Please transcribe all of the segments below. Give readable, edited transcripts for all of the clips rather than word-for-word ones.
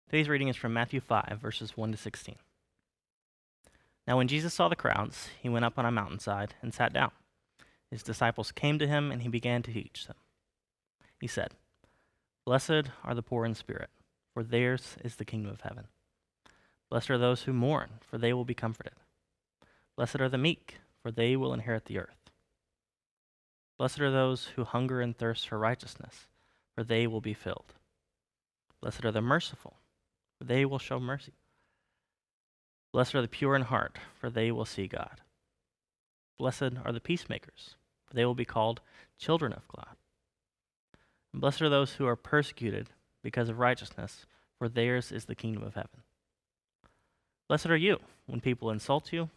Today's reading is from Matthew 5, verses 1 to 16. Now when Jesus saw the crowds, he went up on a mountainside and sat down. His disciples came to him, and he began to teach them. He said, "Blessed are the poor in spirit, for theirs is the kingdom of heaven. Blessed are those who mourn, for they will be comforted. Blessed are the meek, for they will inherit the earth. Blessed are those who hunger and thirst for righteousness, for they will be filled. Blessed are the merciful, for they will show mercy. Blessed are the pure in heart, for they will see God. Blessed are the peacemakers, for they will be called children of God. And blessed are those who are persecuted because of righteousness, for theirs is the kingdom of heaven. Blessed are you when people insult you,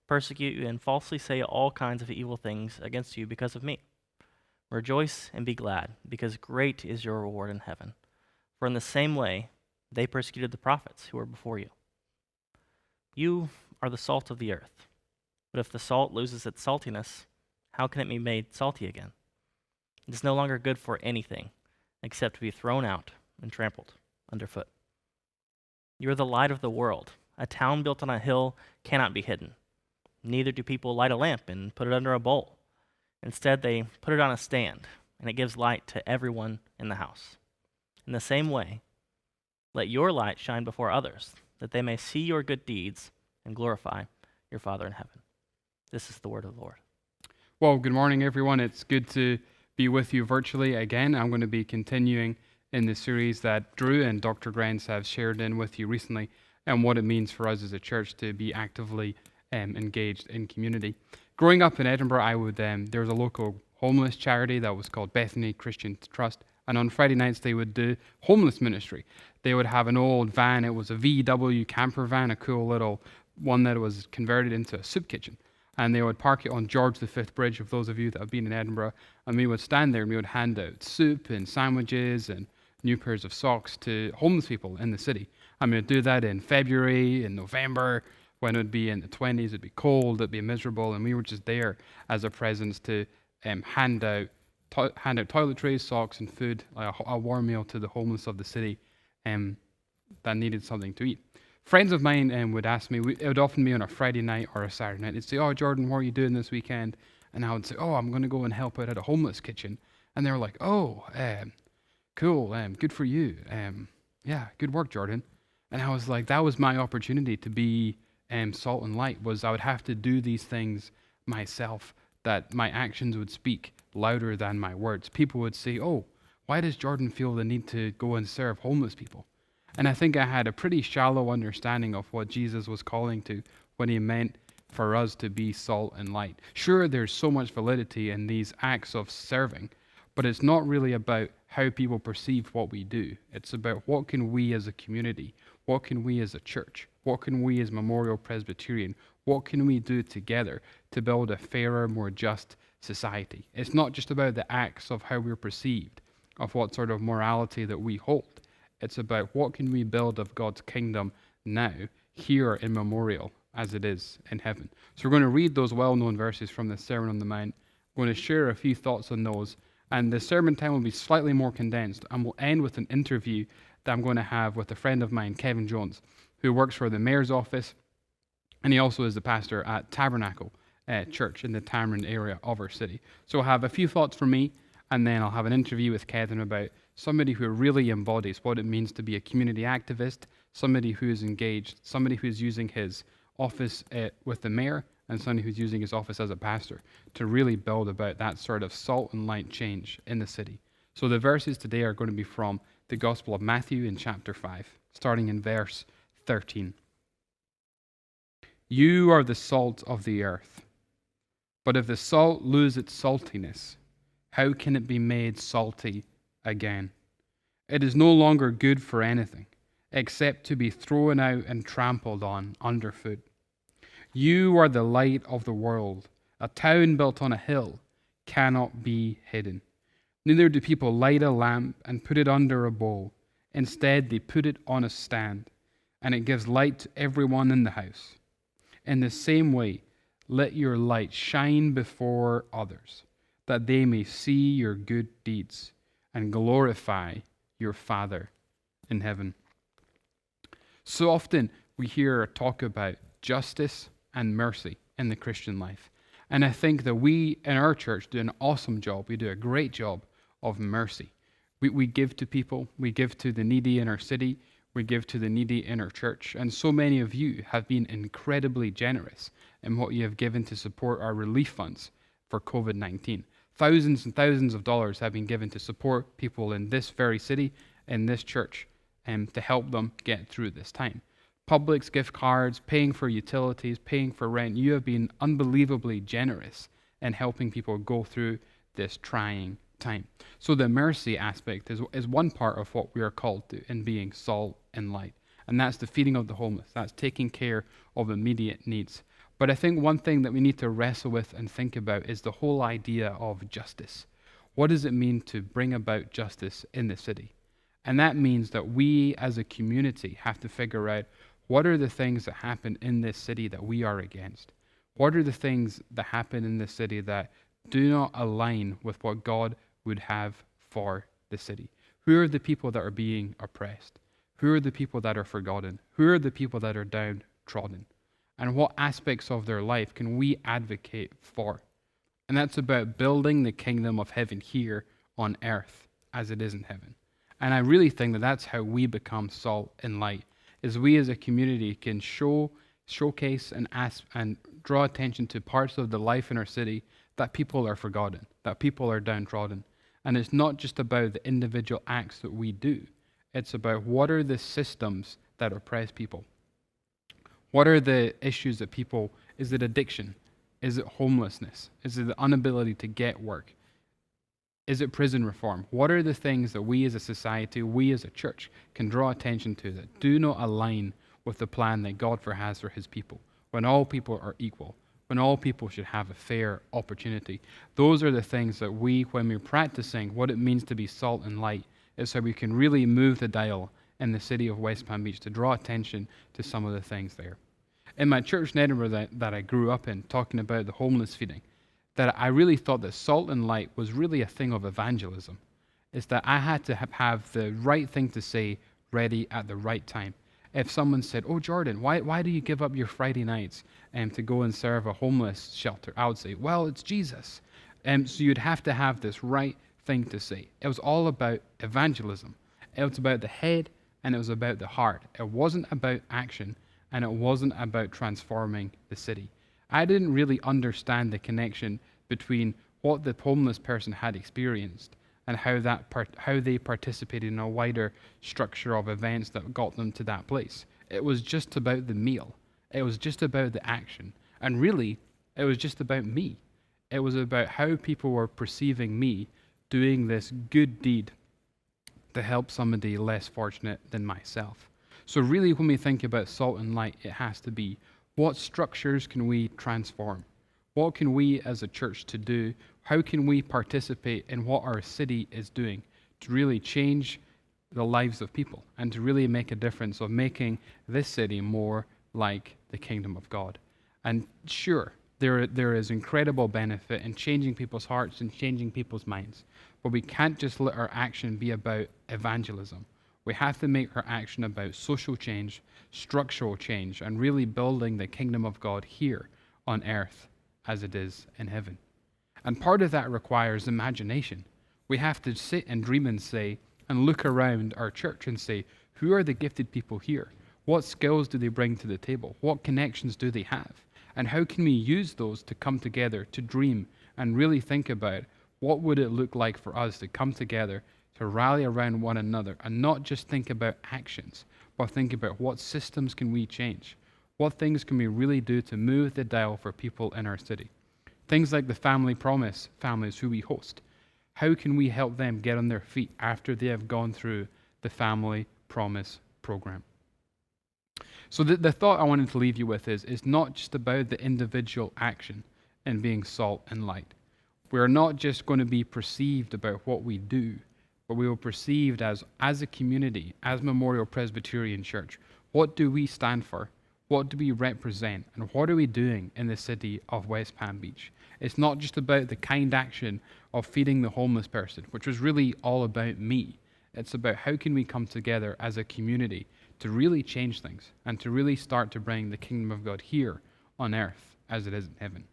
persecute you, and falsely say all kinds of evil things against you because of me. Rejoice and be glad, because great is your reward in heaven. For in the same way they persecuted the prophets who were before you. You are the salt of the earth. But if the salt loses its saltiness, how can it be made salty again? It is no longer good for anything except to be thrown out and trampled underfoot. You are the light of the world. A town built on a hill cannot be hidden. Neither do people light a lamp and put it under a bowl. Instead, they put it on a stand, and it gives light to everyone in the house. In the same way, let your light shine before others, that they may see your good deeds and glorify your Father in heaven." This is the word of the Lord. Well, good morning, everyone. It's good to be with you virtually again. I'm going to be continuing in the series that Drew and Dr. Grants have shared in with you recently, and what it means for us as a church to be actively engaged in community. Growing up in Edinburgh, there was a local homeless charity that was called Bethany Christian Trust, and on Friday nights they would do homeless ministry. They would have an old van. It was a VW camper van, a cool little one that was converted into a soup kitchen. And they would park it on George V Bridge, for those of you that have been in Edinburgh. And we would stand there and we would hand out soup and sandwiches and new pairs of socks to homeless people in the city. And we would do that in February, in November, when it would be in the 20s, it'd be cold, it'd be miserable. And we were just there as a presence to hand out toiletries, socks, and food, like a warm meal to the homeless of the city that needed something to eat. Friends of mine would ask me, it would often be on a Friday night or a Saturday night, they'd say, "Oh, Jordan, what are you doing this weekend?" And I would say, "Oh, I'm going to go and help out at a homeless kitchen." And they were like, "Oh, cool, good for you. Yeah, good work, Jordan." And I was like, that was my opportunity to be salt and light, was I would have to do these things myself, that my actions would speak louder than my words. People would say, "Oh, why does Jordan feel the need to go and serve homeless people?" And I think I had a pretty shallow understanding of what Jesus was calling to when he meant for us to be salt and light. Sure, there's so much validity in these acts of serving, but it's not really about how people perceive what we do. It's about what can we as a community, what can we as a church, what can we as Memorial Presbyterian, what can we do together to build a fairer, more just society. It's not just about the acts of how we're perceived, of what sort of morality that we hold. It's about what can we build of God's kingdom now, here in Memorial, as it is in heaven. So we're going to read those well-known verses from the Sermon on the Mount. I'm going to share a few thoughts on those, and the sermon time will be slightly more condensed, and we'll end with an interview that I'm going to have with a friend of mine, Kevin Jones, who works for the mayor's office, and he also is the pastor at Tabernacle Church in the Tamarind area of our city. So I'll have a few thoughts from me, and then I'll have an interview with Kevin about somebody who really embodies what it means to be a community activist, somebody who is engaged, somebody who's using his office with the mayor, and somebody who's using his office as a pastor to really build about that sort of salt and light change in the city. So the verses today are going to be from the Gospel of Matthew in chapter 5, starting in verse 13. "You are the salt of the earth, but if the salt lose its saltiness, how can it be made salty again? It is no longer good for anything except to be thrown out and trampled on underfoot. You are the light of the world. A town built on a hill cannot be hidden. Neither do people light a lamp and put it under a bowl. Instead, they put it on a stand, and it gives light to everyone in the house. In the same way, let your light shine before others, that they may see your good deeds and glorify your Father in heaven." So often we hear talk about justice and mercy in the Christian life. And I think that we in our church do an awesome job. We do a great job of mercy. We give to people, we give to the needy in our city, we give to the needy in our church. And so many of you have been incredibly generous in what you have given to support our relief funds for COVID-19. Thousands and thousands of dollars have been given to support people in this very city, in this church, and to help them get through this time. Publix gift cards, paying for utilities, paying for rent. You have been unbelievably generous in helping people go through this trying time. So the mercy aspect is one part of what we are called to in being salt and light. And that's the feeding of the homeless. That's taking care of immediate needs. But I think one thing that we need to wrestle with and think about is the whole idea of justice. What does it mean to bring about justice in the city? And that means that we as a community have to figure out what are the things that happen in this city that we are against? What are the things that happen in this city that do not align with what God would have for the city? Who are the people that are being oppressed? Who are the people that are forgotten? Who are the people that are downtrodden? And what aspects of their life can we advocate for? And that's about building the kingdom of heaven here on earth as it is in heaven. And I really think that that's how we become salt and light, is we as a community can showcase and draw attention to parts of the life in our city that people are forgotten, that people are downtrodden. And it's not just about the individual acts that we do. It's about what are the systems that oppress people. What are the issues that people, is it addiction? Is it homelessness? Is it the inability to get work? Is it prison reform? What are the things that we as a society, we as a church can draw attention to that do not align with the plan that God has for his people, when all people are equal, when all people should have a fair opportunity? Those are the things that we, when we're practicing what it means to be salt and light, is how we can really move the dial in the city of West Palm Beach to draw attention to some of the things there. In my church in Edinburgh that I grew up in, talking about the homeless feeding, that I really thought that salt and light was really a thing of evangelism. Is that I had to have the right thing to say ready at the right time. If someone said, "Oh, Jordan, why do you give up your Friday nights to go and serve a homeless shelter?" I would say, "Well, it's Jesus." So you'd have to have this right thing to say. It was all about evangelism. It was about the head and it was about the heart. It wasn't about action and it wasn't about transforming the city. I didn't really understand the connection between what the homeless person had experienced and how they participated in a wider structure of events that got them to that place. It was just about the meal. It was just about the action. And really, it was just about me. It was about how people were perceiving me doing this good deed to help somebody less fortunate than myself. So really, when we think about salt and light, it has to be, what structures can we transform? What can we as a church to do? How can we participate in what our city is doing to really change the lives of people and to really make a difference of making this city more like the kingdom of God? And sure, there is incredible benefit in changing people's hearts and changing people's minds, but we can't just let our action be about evangelism. We have to make our action about social change, structural change, and really building the kingdom of God here on earth as it is in heaven. And part of that requires imagination. We have to sit and dream and say, and look around our church and say, who are the gifted people here? What skills do they bring to the table? What connections do they have? And how can we use those to come together, to dream, and really think about what would it look like for us to come together, to rally around one another, and not just think about actions, but think about what systems can we change? What things can we really do to move the dial for people in our city? Things like the Family Promise families who we host. How can we help them get on their feet after they have gone through the Family Promise program? So the thought I wanted to leave you with is not just about the individual action and being salt and light. We're not just going to be perceived about what we do, but we were perceived as a community, as Memorial Presbyterian Church. What do we stand for? What do we represent? And what are we doing in the city of West Palm Beach? It's not just about the kind action of feeding the homeless person, which was really all about me. It's about how can we come together as a community to really change things and to really start to bring the kingdom of God here on earth as it is in heaven,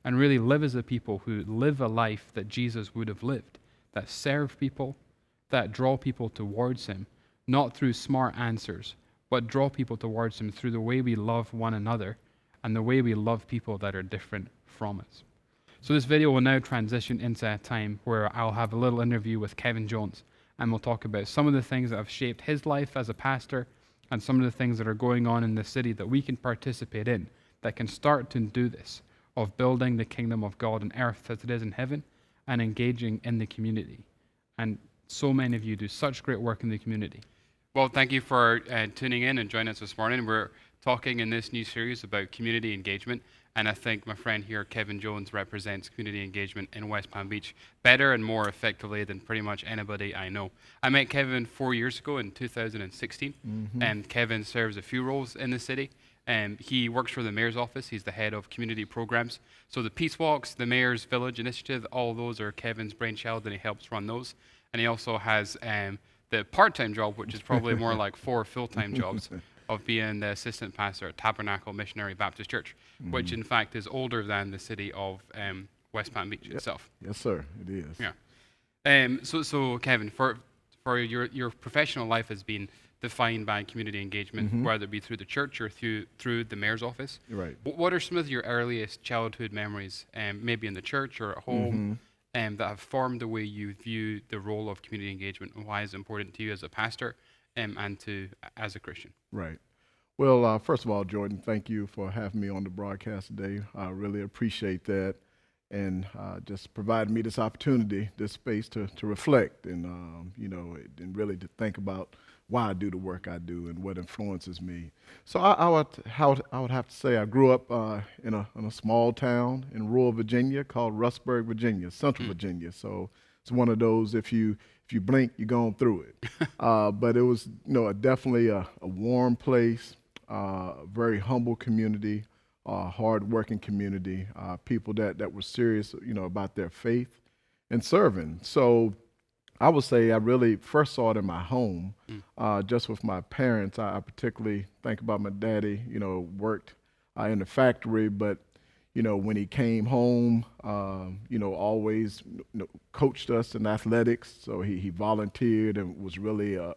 and really live as a people who live a life that Jesus would have lived, that serve people, that draw people towards him, not through smart answers, but draw people towards him through the way we love one another and the way we love people that are different from us. So this video will now transition into a time where I'll have a little interview with Kevin Jones, and we'll talk about some of the things that have shaped his life as a pastor and some of the things that are going on in the city that we can participate in that can start to do this, of building the kingdom of God on earth as it is in heaven and engaging in the community. And so many of you do such great work in the community. Well, thank you for tuning in and joining us this morning. We're talking in this new series about community engagement, and I think my friend here, Kevin Jones, represents community engagement in West Palm Beach better and more effectively than pretty much anybody I know. I met Kevin 4 years ago in 2016, and Kevin serves a few roles in the city. He works for the mayor's office. He's the head of community programs. So the Peace Walks, the Mayor's Village Initiative, all those are Kevin's brainchild, and he helps run those. And he also has the part-time job, which is probably more like 4 full-time jobs, of being the assistant pastor at Tabernacle Missionary Baptist Church, which in fact is older than the city of West Palm Beach itself. Yes, sir, it is. Yeah. So Kevin, for your professional life has been defined by community engagement, whether it be through the church or through the mayor's office. Right. What are some of your earliest childhood memories, maybe in the church or at home, that have formed the way you view the role of community engagement, and why is it important to you as a pastor and as a Christian? Right. Well, first of all, Jordan, thank you for having me on the broadcast today. I really appreciate that, and just providing me this opportunity, this space to reflect and and really to think about why I do the work I do and what influences me. So I would have to say I grew up in a small town in rural Virginia called Rustburg, Virginia, Central Virginia. So it's one of those, if you blink, you're going through it. But it was definitely a warm place, very humble community, hard-working community, people that were serious about their faith and serving. So I would say I really first saw it in my home, just with my parents. I particularly think about my daddy, worked in the factory, but, when he came home, always coached us in athletics. So he volunteered and was really a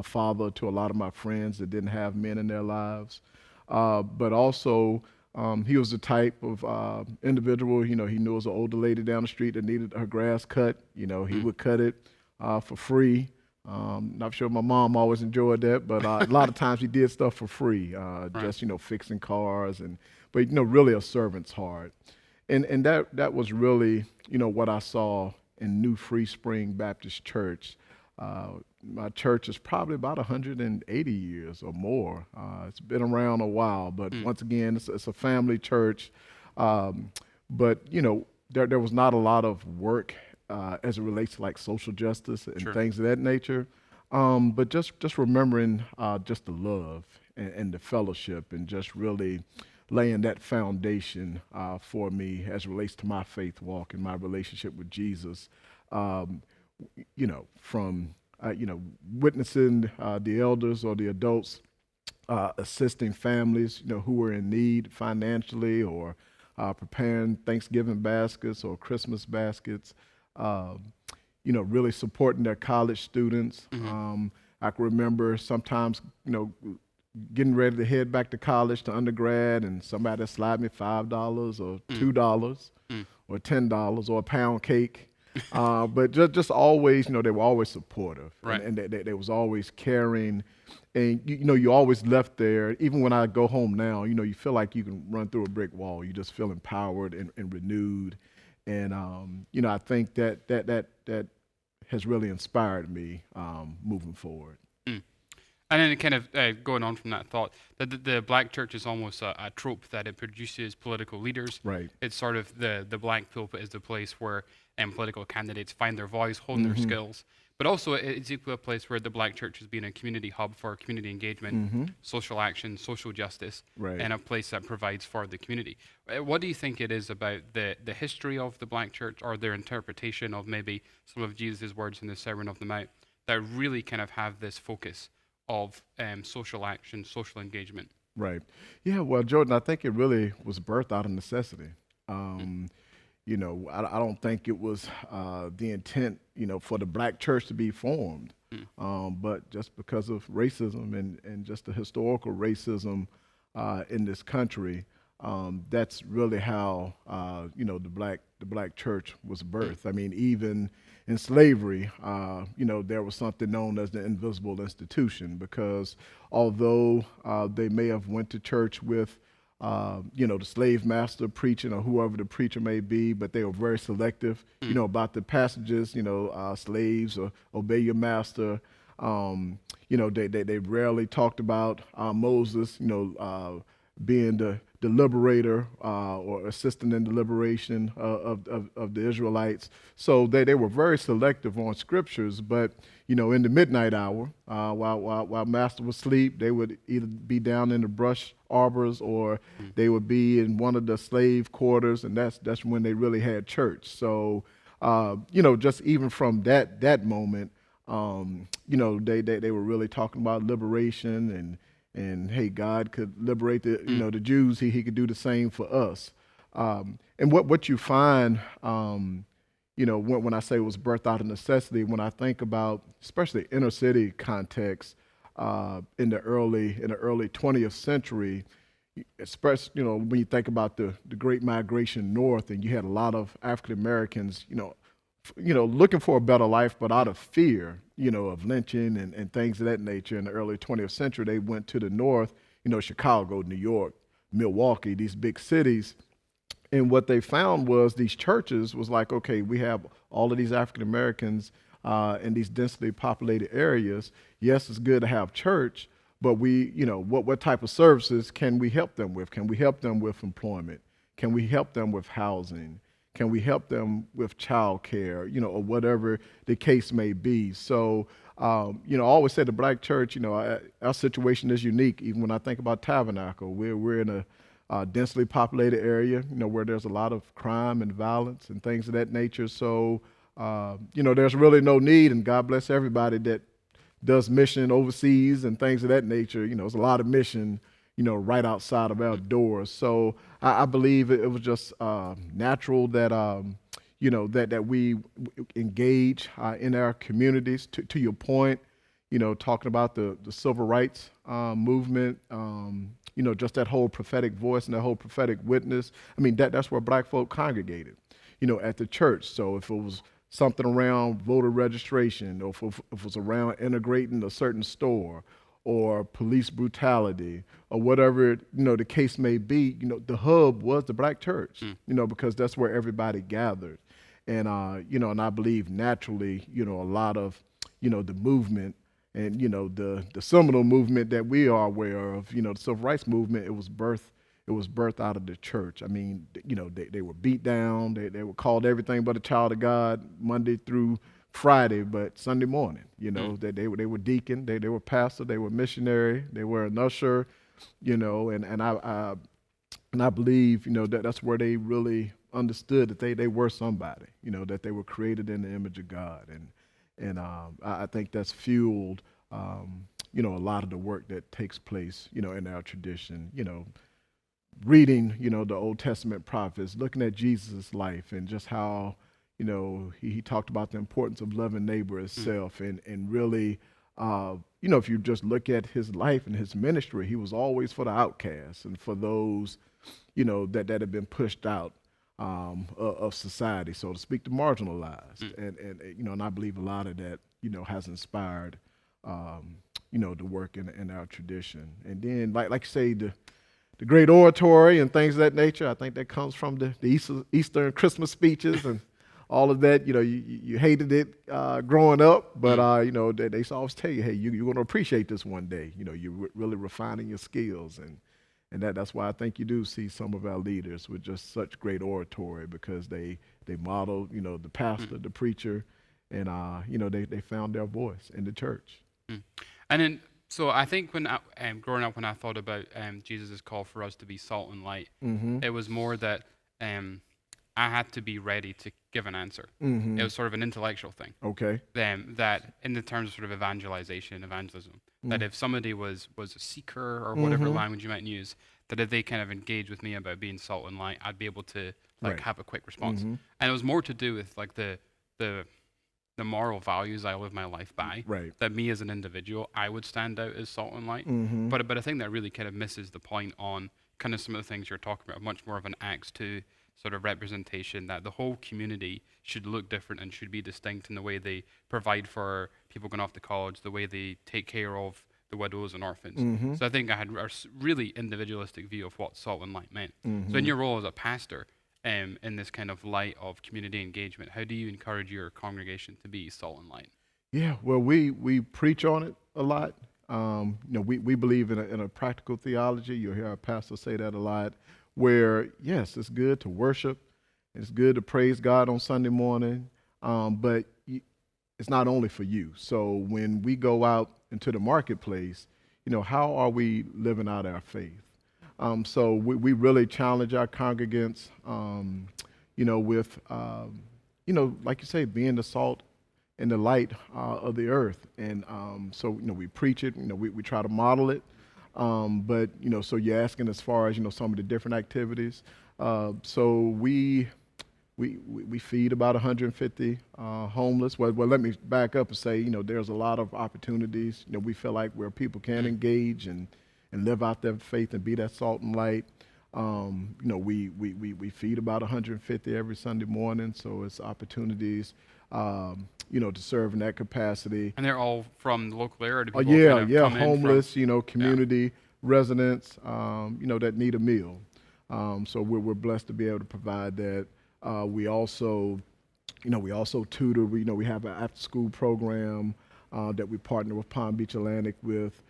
father to a lot of my friends that didn't have men in their lives. But also, he was the type of individual, he knew it was an older lady down the street that needed her grass cut. He would cut it for free. Not sure my mom always enjoyed that, but a lot of times he did stuff for free, just fixing cars but really a servant's heart, and that was really what I saw in New Free Spring Baptist Church. My church is probably about 180 years or more. It's been around a while, but once again, it's a family church. But there was not a lot of work as it relates to like social justice and things of that nature. But just remembering just the love and the fellowship and just really laying that foundation for me as it relates to my faith walk and my relationship with Jesus. From witnessing the elders or the adults, assisting families, who were in need financially, or preparing Thanksgiving baskets or Christmas baskets, really supporting their college students. I can remember sometimes, getting ready to head back to college, to undergrad, and somebody slide me $5 or $2 or $10 or a pound cake. But just always, they were always supportive, and they was always caring, and you always left there. Even when I go home now, you feel like you can run through a brick wall. You just feel empowered and renewed, and I think that has really inspired me moving forward. And then kind of going on from that thought, that the black church is almost a trope that it produces political leaders. Right. It's sort of the black pulpit is the place where political candidates find their voice, hone their skills. But also it's equally a place where the black church has been a community hub for community engagement, social action, social justice, and a place that provides for the community. What do you think it is about the history of the black church, or their interpretation of maybe some of Jesus' words in the Sermon on the Mount, that really kind of have this focus of social action, social engagement. Right. Yeah, well, Jordan, I think it really was birthed out of necessity. Mm, I don't think it was the intent, for the black church to be formed, mm, but just because of racism and just the historical racism in this country, that's really how, the black church was mm, birthed. I mean, even in slavery, there was something known as the invisible institution because although they may have went to church with the slave master preaching or whoever the preacher may be, but they were very selective, mm, about the passages, slaves or obey your master. They rarely talked about Moses, being the liberator or assisting in the liberation of the Israelites. So they were very selective on scriptures, but in the midnight hour, while master was asleep, they would either be down in the brush arbors or mm, they would be in one of the slave quarters, and that's when they really had church. So just even from that moment, they were really talking about liberation and hey, God could liberate mm, the Jews. He could do the same for us. And what you find, when I say it was birthed out of necessity, when I think about especially inner city context in the early 20th century, especially when you think about the Great Migration North, and you had a lot of African Americans, looking for a better life, but out of fear, of lynching and things of that nature in the early 20th century, they went to the north, Chicago, New York, Milwaukee, these big cities. And what they found was these churches was like, okay, we have all of these African Americans in these densely populated areas. Yes, it's good to have church, but what type of services can we help them with? Can we help them with employment? Can we help them with housing? Can we help them with child care, or whatever the case may be? So, I always say the black church, our situation is unique. Even when I think about Tabernacle, we're in a densely populated area, where there's a lot of crime and violence and things of that nature. So, there's really no need, and God bless everybody that does mission overseas and things of that nature. There's a lot of mission, right outside of our doors. So I believe it was just natural that, that we engage in our communities. To your point, talking about the civil rights movement, just that whole prophetic voice and that whole prophetic witness. I mean, that's where black folk congregated, at the church. So if it was something around voter registration, or if it was around integrating a certain store, or police brutality, or whatever the case may be, the hub was the black church, because that's where everybody gathered, and and I believe naturally, a lot of the movement and the seminal movement that we are aware of, the civil rights movement, it was birthed out of the church. I mean, they were beat down, they were called everything but a child of God Monday through Friday, but Sunday morning, they were deacon, they were pastor, they were missionary, they were an usher, and I believe, that's where they really understood that they were somebody, that they were created in the image of God, and I think that's fueled, a lot of the work that takes place, in our tradition, reading, the Old Testament prophets, looking at Jesus' life and just how, he talked about the importance of loving neighbor as self, and really, if you just look at his life and his ministry, he was always for the outcasts and for those, that have been pushed out of society, so to speak, the marginalized, and I believe a lot of that, has inspired, the work in our tradition, and then like you say, the great oratory and things of that nature. I think that comes from the Easter and Christmas speeches and all of that. You hated it growing up, but they always tell you, hey, you're going to appreciate this one day. You're really refining your skills, and that's why I think you do see some of our leaders with just such great oratory, because they modeled, the pastor, the preacher, and they found their voice in the church. And then, so I think when growing up, when I thought about Jesus' call for us to be salt and light, Mm-hmm. it was more that I had to be ready to give an answer. Mm-hmm. It was sort of an intellectual thing. Okay. That in the terms of sort of evangelism, that Mm. if somebody was a seeker or whatever Mhm. language you might use, that if they kind of engaged with me about being salt and light, I'd be able to like Right. have a quick response. Mhm. And it was more to do with like the moral values I live my life by. Right. That me as an individual, I would stand out as salt and light. Mm-hmm. But I think that really kind of misses the point on kind of some of the things you're talking about, much more of an Acts 2 sort of representation, that the whole community should look different and should be distinct in the way they provide for people going off to college, the way they take care of the widows and orphans. Mm-hmm. So I think I had a really individualistic view of what salt and light meant. Mm-hmm. So in your role as a pastor, in this kind of light of community engagement, how do you encourage your congregation to be salt and light? Yeah, well, we preach on it a lot. We believe in a practical theology. You'll hear our pastor say that a lot, where, yes, it's good to worship. It's good to praise God on Sunday morning, but it's not only for you. So when we go out into the marketplace, how are we living out our faith? So we really challenge our congregants, with, like you say, being the salt and the light of the earth. And so we preach it, we try to model it. But so you're asking as far as some of the different activities. So we feed about 150 homeless. Well, let me back up and say, there's a lot of opportunities. We feel like where people can engage and live out their faith and be that salt and light. We feed about 150 every Sunday morning, so it's opportunities, to serve in that capacity. And they're all from the local area? Or do Oh people kind of yeah, come in homeless, community residents, that need a meal. So we're blessed to be able to provide that. We also tutor. We have an after-school program that we partner with Palm Beach Atlantic with.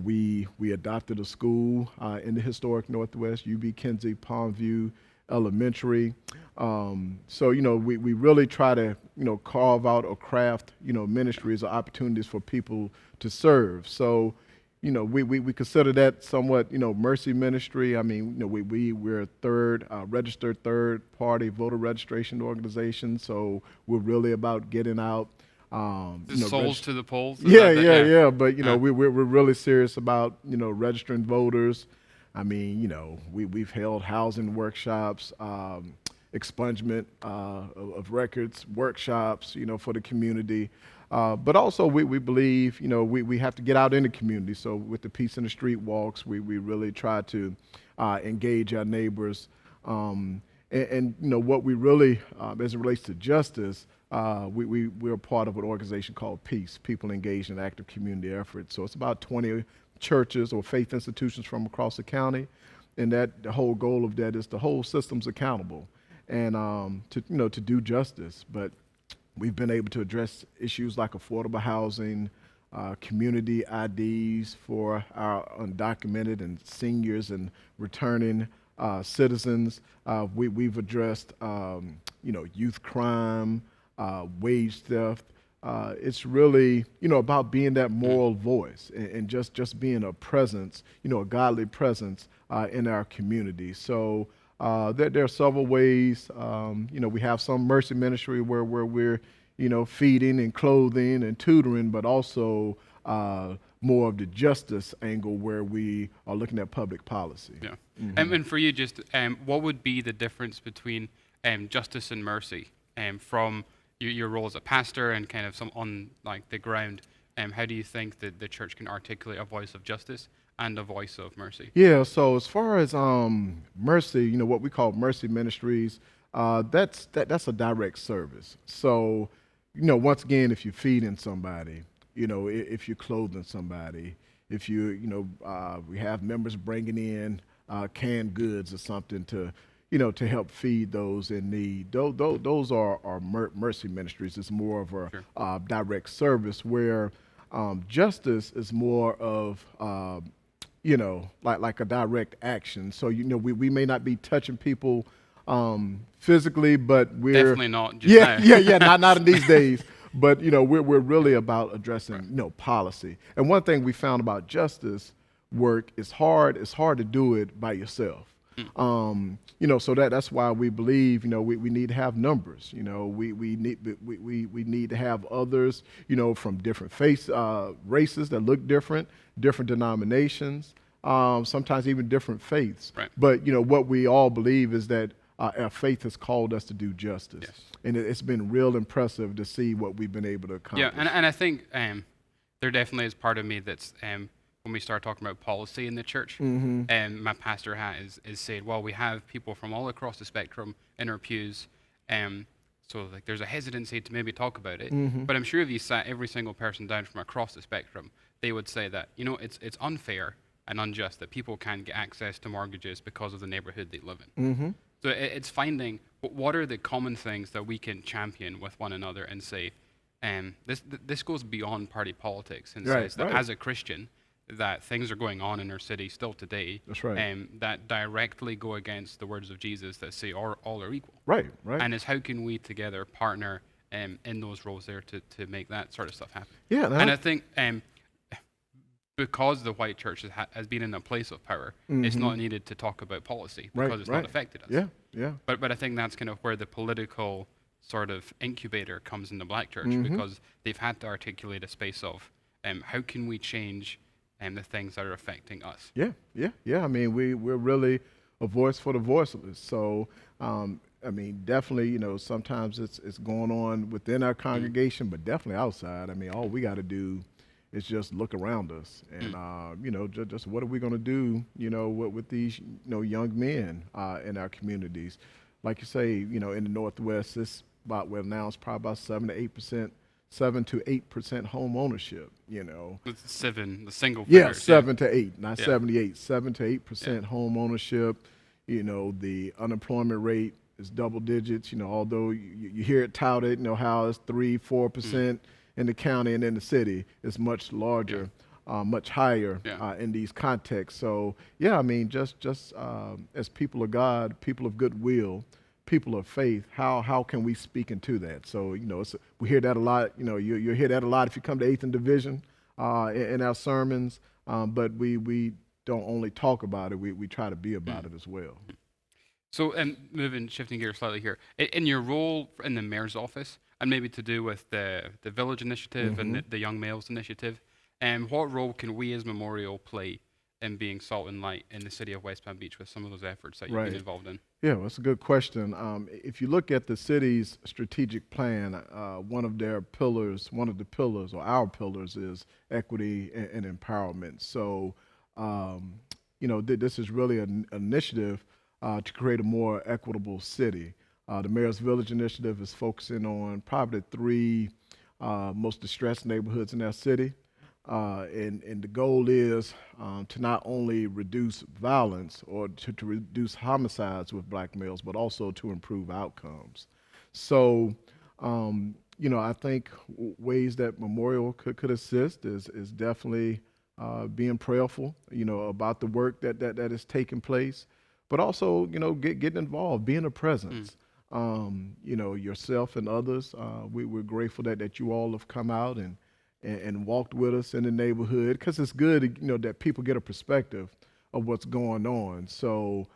We adopted a school in the historic Northwest, UB Kinsey Palmview Elementary. So we really try to carve out or craft ministries or opportunities for people to serve. So we consider that somewhat mercy ministry. I mean we're a registered third party voter registration organization. So we're really about getting out. Souls to the polls. Yeah. But we're really serious about registering voters. I mean we've held housing workshops, expungement of records workshops for the community. But also we believe we have to get out in the community. So with the Peace in the Street walks, we really try to engage our neighbors. And what we really, as it relates to justice, we're part of an organization called Peace, People Engaged in Active Community Efforts. So it's about 20 churches or faith institutions from across the county, and that the whole goal of that is to hold systems accountable and to do justice. But we've been able to address issues like affordable housing, community IDs for our undocumented and seniors and returning citizens. We've addressed youth crime, wage theft. It's really about being that moral voice and just being a presence, a godly presence in our community. So there are several ways. We have some mercy ministry where we're feeding and clothing and tutoring, but also more of the justice angle where we are looking at public policy. Yeah. Mm-hmm. And for you, just what would be the difference between justice and mercy from your role as a pastor and kind of some on like the ground? How do you think that the church can articulate a voice of justice and a voice of mercy? Yeah, so as far as mercy, what we call mercy ministries, that's a direct service. So, once again, if you're feeding somebody, if you're clothing somebody, if we have members bringing in canned goods or something to help feed those in need. Those are mercy ministries. It's more of a direct service, where justice is more of like a direct action. So we may not be touching people physically, but we're definitely not. Just now. not in these days. But we're really about addressing policy. And one thing we found about justice work is hard. It's hard to do it by yourself. So that's why we believe, we need to have numbers. We need to have others, from different races that look different denominations, sometimes even different faiths. Right. But what we all believe is that our faith has called us to do justice, Yes. and it's been real impressive to see what we've been able to accomplish. Yeah, and I think there definitely is part of me that's when we start talking about policy in the church, and my pastor is said, well, we have people from all across the spectrum in our pews, so like there's a hesitancy to maybe talk about it. But I'm sure if you sat every single person down from across the spectrum, they would say that it's unfair and unjust that people can't get access to mortgages because of the neighborhood they live in. So it's finding what are the common things that we can champion with one another and say, this goes beyond party politics and Right, says that right. as a Christian, that things are going on in our city still today. That's right. That directly go against the words of Jesus that say all are equal. Right. And it's how can we together partner in those roles there to make that sort of stuff happen. Yeah, And I think because the white church has been in a place of power, it's not needed to talk about policy because it's not affected us. Yeah. But I think that's kind of where the political sort of incubator comes in the black church because they've had to articulate a space of how can we change the things that are affecting us. Yeah. I mean, we're really a voice for the voiceless. So, definitely, sometimes it's going on within our congregation, but definitely outside. I mean, all we got to do is just look around us and, just what are we going to do, with these, young men in our communities. Like you say, in the Northwest, it's about, well, now it's probably about 7 to 8% home ownership, It's 7, the single Yeah, figures. 7 to 8, not Yeah. 78. 7 to 8% home ownership. The unemployment rate is double digits. Although you hear it touted, how it's 3-4% in the county, and in the city it's much larger, much higher in these contexts. So just as people of God, people of goodwill, people of faith, how can we speak into that? So we hear that a lot. You hear that a lot if you come to 8th and Division in our sermons. But we don't only talk about it; we try to be about it as well. So, shifting gears slightly here, in your role in the mayor's office, and maybe to do with the Village Initiative and the Young Males Initiative, what role can we as Memorial play in being salt and light in the city of West Palm Beach with some of those efforts that you've been involved in? Yeah, well, that's a good question. If you look at the city's strategic plan, one of the pillars, or our pillars, is equity and empowerment. So, this is really an initiative to create a more equitable city. The Mayor's Village Initiative is focusing on probably the 3 most distressed neighborhoods in our city. And the goal is to not only reduce violence or to reduce homicides with black males, but also to improve outcomes. So, I think ways that Memorial could assist is definitely being prayerful, about the work that is taking place, but also, getting involved, being a presence. Yourself and others, we're grateful that you all have come out and walked with us in the neighborhood, because it's good, that people get a perspective of what's going on. So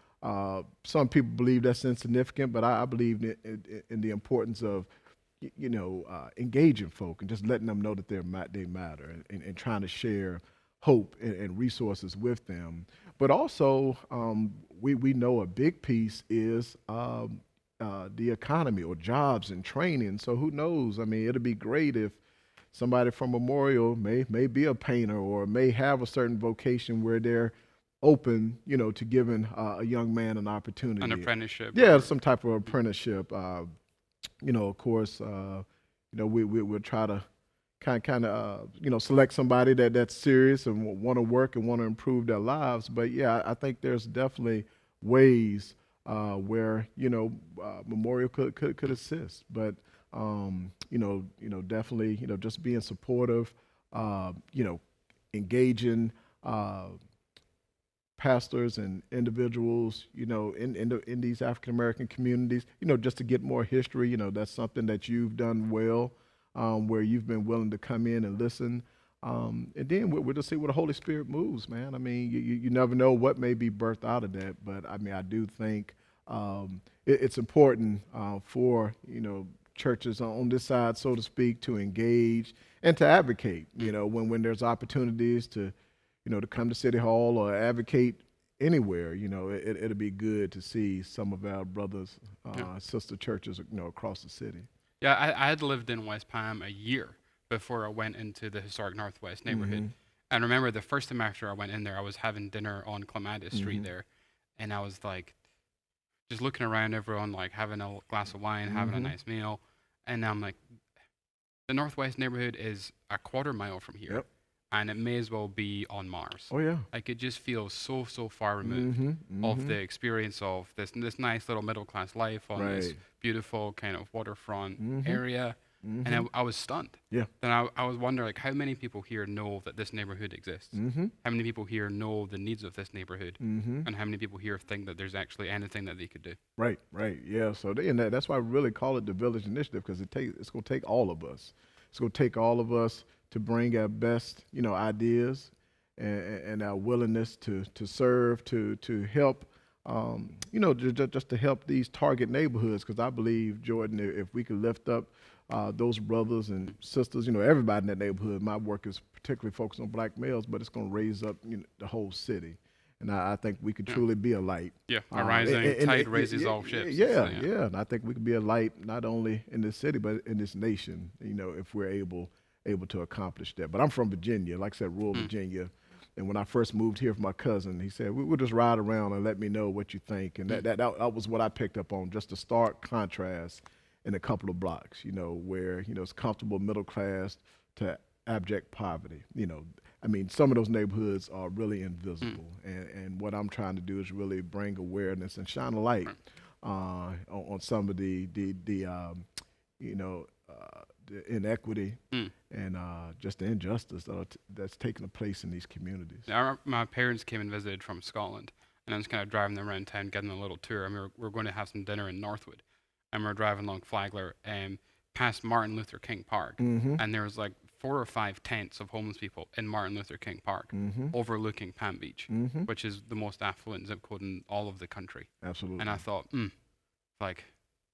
some people believe that's insignificant, but I believe in the importance of, engaging folk and just letting them know that they matter, and trying to share hope and resources with them. But also, we know a big piece is the economy, or jobs and training. So who knows? I mean, it'd be great if somebody from Memorial may be a painter, or may have a certain vocation where they're open, to giving a young man an opportunity. An apprenticeship. Yeah, some type of apprenticeship. Of course, we'll try to kind of select somebody that's serious and want to work and want to improve their lives. But yeah, I think there's definitely ways where Memorial could assist. But definitely, just being supportive, engaging pastors and individuals, in these African American communities, just to get more history. That's something that you've done well, where you've been willing to come in and listen And then we'll just see where the Holy Spirit moves, man. I mean, you never know what may be birthed out of that, but I mean, I do think it's important for, churches on this side, so to speak, to engage and to advocate, when there's opportunities to, to come to City Hall or advocate anywhere, it'll be good to see some of our brothers, sister churches, across the city. Yeah, I had lived in West Palm a year before I went into the historic Northwest neighborhood. And remember the first time after I went in there, I was having dinner on Clematis Street there. And I was like, just looking around everyone, like having a glass of wine, having a nice meal. And I'm like, the Northwest neighborhood is a quarter mile from here. Yep. And it may as well be on Mars. Oh, yeah. Like it just feels so far removed of the experience of this nice little middle class life on this beautiful kind of waterfront area. And I was stunned. Yeah. Then I was wondering, like, how many people here know that this neighborhood exists? How many people here know the needs of this neighborhood? And how many people here think that there's actually anything that they could do? Right. Yeah. So that's why I really call it the Village Initiative, because it's going to take all of us. It's going to take all of us to bring our best, ideas and our willingness to serve, to help, just to help these target neighborhoods. Because I believe, Jordan, if we could lift up those brothers and sisters, everybody in that neighborhood. My work is particularly focused on black males, but it's going to raise up the whole city. And I think we could truly be a light. Yeah, a rising tide raises all ships. Yeah. And I think we could be a light not only in this city, but in this nation, if we're able to accomplish that. But I'm from Virginia, like I said, rural Virginia. And when I first moved here with my cousin, he said, we'll just ride around and let me know what you think. And that was what I picked up on, just a stark contrast in a couple of blocks, where, it's comfortable middle class to abject poverty. I mean, some of those neighborhoods are really invisible. And what I'm trying to do is really bring awareness and shine a light on some of the inequity and just the injustice that's taking place in these communities. My parents came and visited from Scotland, and I was kind of driving them around town, getting a little tour. And we were going to have some dinner in Northwood. And we were driving along Flagler past Martin Luther King Park. And there was like 4 or 5 tents of homeless people in Martin Luther King Park overlooking Palm Beach, which is the most affluent zip code in all of the country. Absolutely. And I thought, like,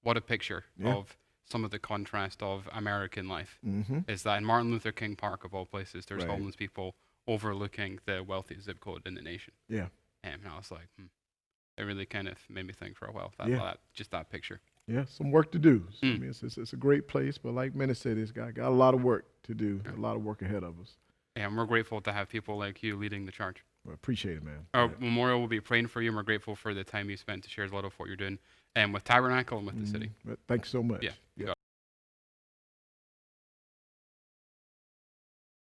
what a picture of some of the contrast of American life. Is that in Martin Luther King Park, of all places, there's homeless people overlooking the wealthiest zip code in the nation. Yeah. And I was like, it really kind of made me think for a while, just that picture. Yeah, some work to do. So, I mean, it's a great place, but like many cities, got a lot of work to do, a lot of work ahead of us. And we're grateful to have people like you leading the charge. Well, appreciate it, man. Our memorial will be praying for you, and we're grateful for the time you spent to share a lot of what you're doing, and with Tabernacle and with the city. But thanks so much. Yeah.